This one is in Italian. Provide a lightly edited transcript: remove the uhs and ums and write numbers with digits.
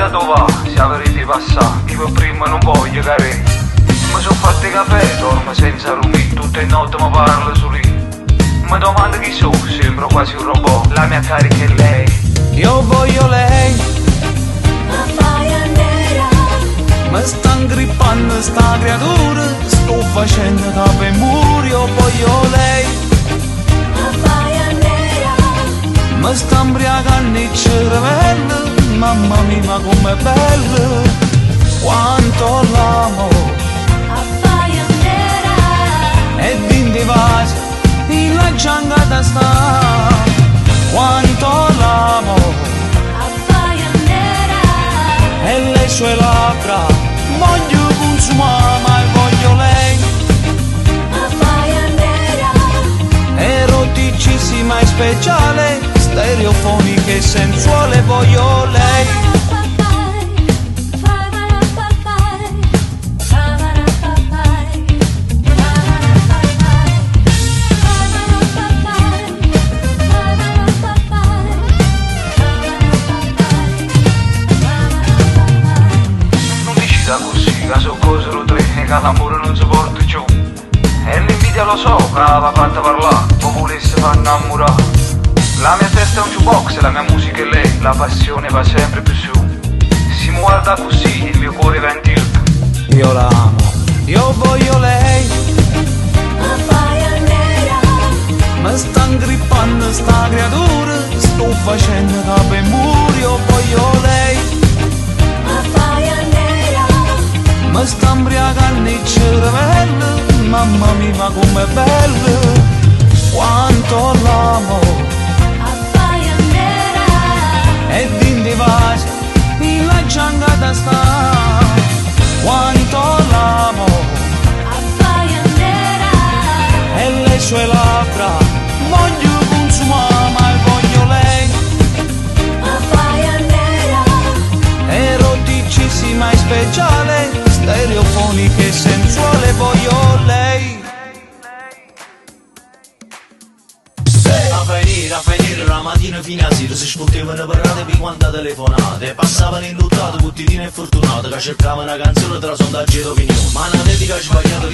da dove se avrete passato, io prima non voglio care. Mi sono fatto il caffè, dormo senza rumi, tutte notte mi parlo su lì. Mi domando chi sono, sembro quasi un robot, la mia carica è lei. Io voglio lei, la faia nera, mi sta ingrippando sta creatura, sto facendo capo e muri. Io voglio lei, la faia nera, mi sta imbriagando il cervello, mamma mia ma com'è bello, quanto l'amo. la faia nera, E dindi vasi, la giangata sta, quanto l'amo. la faia nera, E le sue labbra voglio consumare, ma voglio lei, la faia nera, eroticissima e speciale, stereofonica e sensuale, voglio lei. Non decida così, caso cose lo tre, che l'amore non si porta giù. E l'invidia lo so, che l'aveva fatta parlare, poi volesse far innamorare. La mia testa è un jukebox e la mia musica è lei, la passione va sempre più su. Si mi guarda così, il mio cuore va in tilt. Io la amo, io voglio lei, la faia nera, mi sta ingrippando sta creatura, sto facendo capo e muri. Io voglio lei, la faia nera, mi sta imbriagando il cervello, mamma mia ma com'è bello, quanto l'amo. la faia nera, E dindi vasi, la giangata sta, quanto l'amo. la faia nera, E le sue labbra voglio consumare, ma voglio lei, la faia nera, eroticissima e speciale, stereofonica e sensuale, voglio lei. A finire la mattina fino a sera si scuotevano parlate per quante telefonate, passavano in luttato tutti i fortunati che cercavano una canzone tra sondaggi ed opinioni. Ma una dedica sbagliata